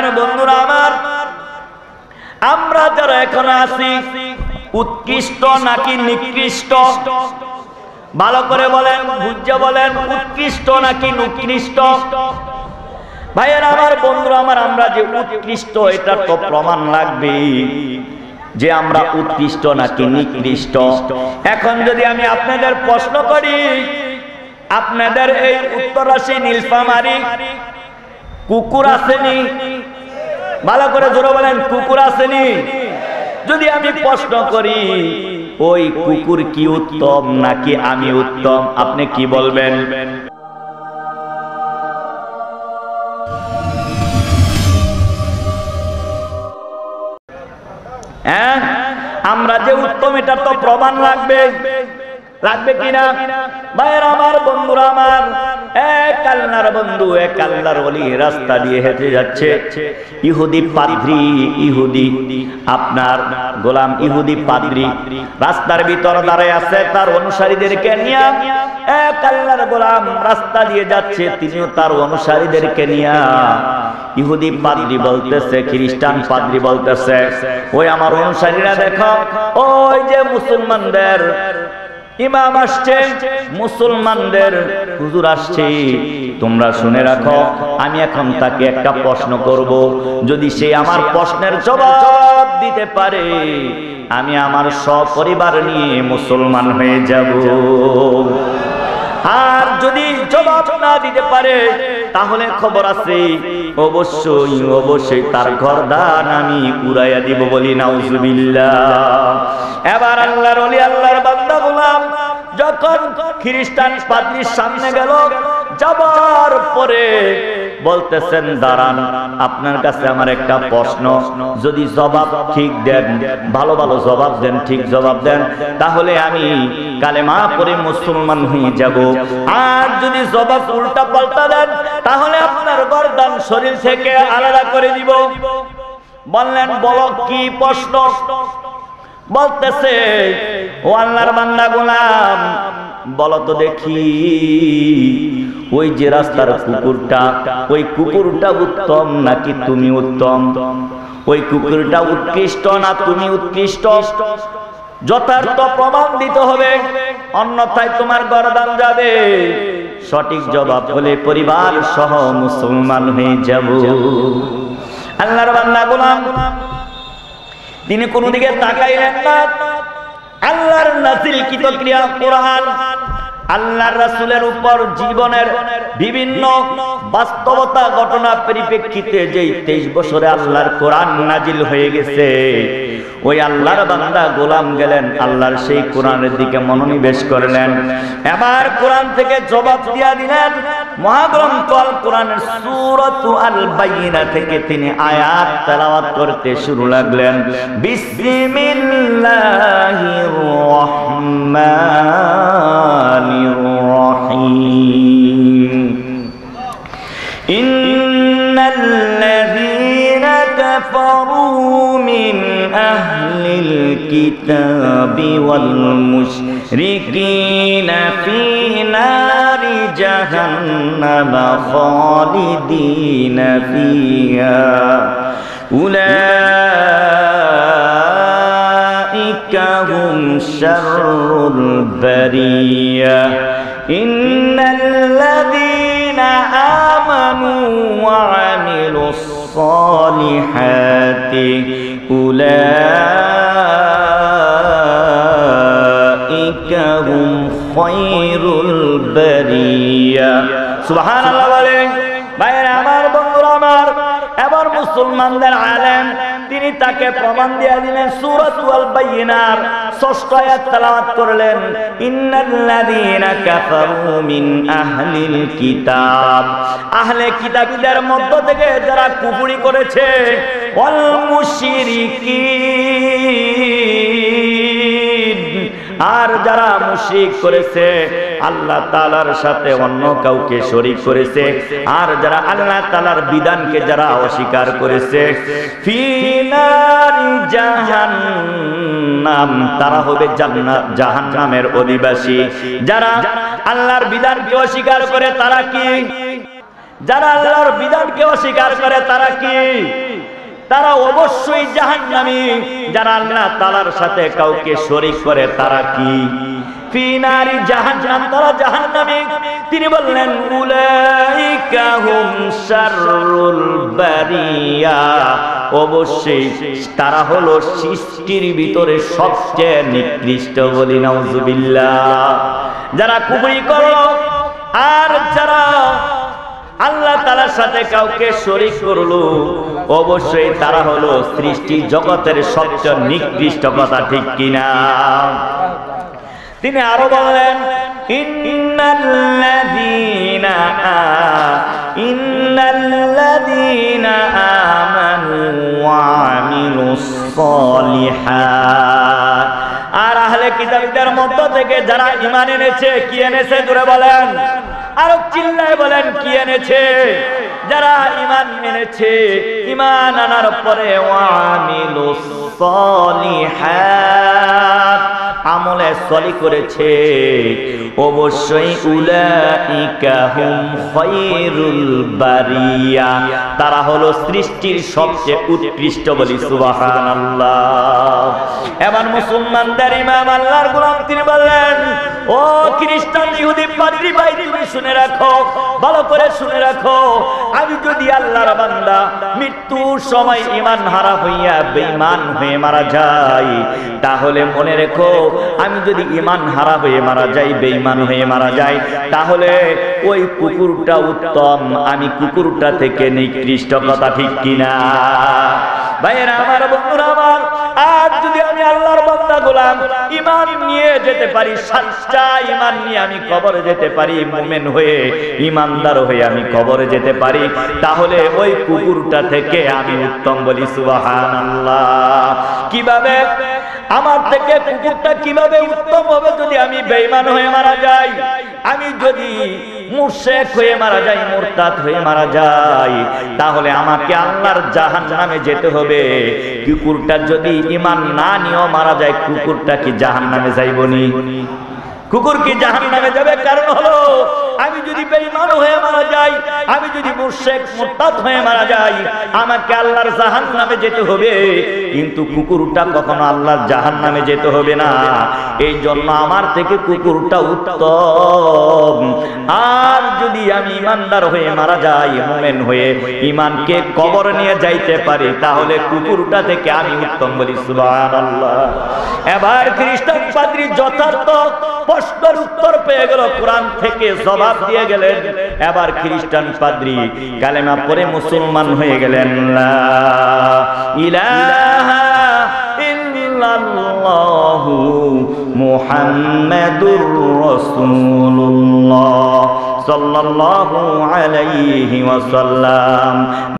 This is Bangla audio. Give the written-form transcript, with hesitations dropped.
আমার বন্ধুরা আমার, আমরা যারা এখন আছি উৎকৃষ্ট নাকি নিকৃষ্ট? ভালো করে বলেন, বুঝে বলেন, উৎকৃষ্ট নাকি নিকৃষ্ট? ভাইয়েরা আমার, বন্ধুরা আমার, আমরা যে উৎকৃষ্ট এটা তো প্রমাণ লাগবে যে আমরা উৎকৃষ্ট নাকি নিকৃষ্ট। এখন যদি আমি আপনাদের প্রশ্ন করি, আপনাদের এই উত্তরাশি নীলফামারী কুকুর আসেনি? ভালো করে জোরে বলেন, কুকুর আসেনি? যদি আমি প্রশ্ন করি ওই কুকুর কি উত্তম নাকি আমি উত্তম, আপনি কি বলবেন? হ্যাঁ, আমরা যে উত্তম এটা তো প্রমাণ লাগবে, লাগবে কিনা? ভাইয়েরা আমার, বন্ধুরা আমার, এক আল্লাহর বন্ধু, এক আল্লাহর ওলি রাস্তা দিয়ে হেঁটে যাচ্ছে। ইহুদি পাদ্রী, ইহুদি আপনার গোলাম ইহুদি পাদ্রী রাস্তার ভিতর দাঁড়ায় আছে তার অনুসারীদেরকে নিয়ে। এক আল্লাহর গোলাম রাস্তা দিয়ে যাচ্ছে, তিনিও তার অনুসারীদেরকে নিয়ে। ইহুদি পাদ্রী বলতেছে, খ্রিস্টান পাদ্রী বলতেছে, ওই আমার অনুসারীরা দেখো, ওই যে মুসলমানদের ইমাম আসছে, মুসলমানদের হুজুর আসছে, তোমরা শুনে রাখো, আমি এখন তাকে একটা প্রশ্ন করব, যদি সে আমার প্রশ্নের জবাব দিতে পারে আমি আমার সপরিবার নিয়ে মুসলমান হয়ে যাব। আর যদি জবাব না দিতে পারে তাহলে খবর আছে, অবশ্যই অবশ্যই তার গর্দান আমি উড়াইয়া দিব, বলি নাউজুবিল্লাহ। এবার আল্লাহর ওলি, আল্লাহর বান্দা গোলাম যখন খ্রিস্টান পাদ্রীর সামনে গেল, যাবার পরে বলতেছেন, দাঁড়ান, আপনার কাছে আমার একটা প্রশ্ন, যদি জবাব ঠিক দেন, ভালো ভালো জবাব দেন, ঠিক জবাব দেন, তাহলে আমি কালেমা পড়ে মুসলমান হয়ে যাব। আর যদি জবাব উল্টা পাল্টা দেন তাহলে আপনার গর্দান শরীর থেকে আলাদা করে দিব। বললেন, বলো কি প্রশ্ন? বলতেছে, ও আল্লাহর বান্দা গোলাম, বলো তো দেখি, ওই যে রাস্তার কুকুরটা, ওই কুকুরটা উত্তম নাকি তুমি উত্তম? ওই কুকুরটা উৎকৃষ্ট না তুমি উৎকৃষ্ট? যথার্থ প্রমাণ দিতে হবে, অন্যথায় তোমার গর্দান যাবে। সঠিক জবাব হলে পরিবার সহ মুসলমান হয়ে যাব। আল্লাহর বান্দা গোলাম তিনি কোন দিকে তাকাইলেন না। আল্লাহর নাযিলকৃত কোরআন, আল্লাহর রাসূলের উপর জীবনের বিভিন্ন বাস্তবতা ঘটনা পরিপ্রেক্ষিতে যেই 23 বছরে আল্লাহর কোরআন নাজিল হয়ে গেছে, ওই আল্লাহর বান্দা গোলাম গেলেন আল্লাহর সেই কোরআনের দিকে মনোনিবেশ করলেন। এবার কোরআন থেকে জবাব দিয়া দিলেন। মহাগ্রন্থ আল কোরআনের সূরাতু আল বাইয়িনা থেকে তিনি আয়াত তেলাওয়াত করতে শুরু লাগলেন। বিসমিল্লাহির রহমানির রহিম। ইন্নাল্লাযীনা কাফারু মিন আহলিল কিতাবি ওয়াল মুশরিকিনা ফী নারি জাহান্নাম খালিদিনা ফিহা উলাইকা হুম শাররুল বারিয়া। ইন্নাল্লাযীনা আমানু ওয়া আমিলুস সালিহাতি উলাইকা হুম খায়রুল বারিয়া। সুবহানাল্লাহ বলেন। ভাইরা আমার, বন্ধুরা আমার, এবার মুসলমানদের আলেম তিনি তাকে প্রমাণ দিয়ে দিলেন। সূরাতুল আল বাইয়িনার 6th আয়াত তেলাওয়াত করলেন। ইন্নাল্লাযীনা কাফারু মিন আহলিল কিতাব, আহলে কিতাবীদের মধ্য থেকে যারা কুফরি করেছে, ওয়াল মুশরিকিন, আর যারা মুশরিক করেছে, আল্লাহ তাআলার সাথে অন্য কাউকে শরীক করেছে, আর যারা আল্লাহ তাআলার বিধানকে যারা অস্বীকার করেছে, ফি নারি জাহান্নাম, তারা হবে জাহান্নামের অধিবাসী। যারা আল্লাহর বিধানকে অস্বীকার করে তারা কি? যারা আল্লাহর বিধানকে অস্বীকার করে তারা কি? তারা অবশ্যই জাহান্নামী। যারা আল্লাহ তাআলার সাথে কাউকে শরীক করে তারা কি? ফি নারি জাহান্নাম, তারা জাহান্নামী। তিনি বললেন উলাইকা হুম শাররুল বারিয়া, অবশ্যই তারা হলো সৃষ্টির ভিতরে সবচেয়ে নিকৃষ্ট। বলি নাউজুবিল্লাহ। যারা কুফরি করলো আর যারা আল্লাহ তাআলার সাথে কাউকে শরীক করলো, অবশ্যই তারা হলো সৃষ্টি জগতের সবচেয়ে নিকৃষ্ট। কথা ঠিক কিনা? তিনি আরো বলেন ইন্নাল্লাযীনা আমানু ওয়া আমিলুস সালিহাত। আর আহলে কিতাবদের মধ্য থেকে যারা ঈমান এনেছে, কি এনেছে জোরে বলেন, আরো চিল্লায় বলেন কি এনেছে? যারা ঈমান এনেছে, ঈমান আনার পরে ওয়া আমিলুস সালিহাত, আমলে সলিহ করেছে, অবশ্যই উলাইকা হুম খায়রুল বারিয়া, তারা হলো সৃষ্টির সবচেয়ে উৎকৃষ্ট। বলি সুবহানাল্লাহ। এবার মুসলমানদের ইমাম আল্লাহর গোলাম তিনি বললেন, ও খ্রিস্টান ইহুদি পাদ্রী ভাই, তুমি শুনে রাখো, ভালো করে শুনে রাখো, আমি যদি আল্লাহর বান্দা মৃত্যুর সময় ঈমান হারা হইয়া বেঈমান হয়ে মারা যাই, তাহলে মনে রেখো আমি যদি ঈমান হারা হয়ে মারা যাই, বেঈমান হয়ে মারা যাই, তাহলে ওই কুকুরটা উত্তম, আমি কুকুরটা থেকে নিকৃষ্ট। কথা ঠিক কিনা? ভাইয়েরা আমার, বন্ধুরা আমার, আজ যদি আমি আল্লাহর বান্দা গোলাম ঈমান নিয়ে যেতে পারি, সাচ্চা ঈমান নিয়ে আমি কবরে যেতে পারি, মুমিন হয়ে ঈমানদার হয়ে আমি কবরে যেতে পারি, তাহলে ওই কুকুরটা থেকে আমি উত্তম। বলি সুবহানাল্লাহ। কিভাবে আমার থেকে কুকুরটা কিভাবে উত্তম হবে? যদি আমি বেঈমান হয়ে মারা যাই, আমি যদি মুশরিক হয়ে মারা যাই, মুরতাদ হয়ে মারা যাই, তাহলে আমাকে আল্লাহর জাহান্নামে যেতে হবে। কুকুরটা যদি ঈমান না নিয়েও মারা যায়, কুকুরটা কি জাহান্নামে যাইবনি? কুকুর কি জাহান্নামে যাবে? কারণ হলো আমি যদি বেঈমান হয়ে মারা যাই, আমি যদি মুশরিক মুরতাদ হয়ে মারা যাই, আমাকে আল্লাহর জাহান্নামে যেতে হবে, কিন্তু কুকুরটা কখনো আল্লাহর জাহান্নামে যেতে হবে না। এই জন্য আমার থেকে কুকুরটা উত্তম। আর যদি আমি ঈমানদার হয়ে মারা যাই, মুমিন হয়ে ঈমানকে কবর নিয়ে যাইতে পারি, তাহলে কুকুরটা থেকে আমি উত্তম। বলি সুবহানাল্লাহ। এবার খ্রিস্টান পাদ্রী যথার্থ প্রশ্নের উত্তর পেয়ে গেল, কোরআন থেকে জবাব দিয়ে গেলেন। এবার খ্রিস্টান পাদ্রী কালেমা পড়ে মুসলমান হয়ে গেলেন। লা ইলাহা ইল্লাল্লাহু মুহাম্মাদুর রাসূলুল্লাহ সাল্লাল্লাহু আলাইহি ওয়াসাল্লাম।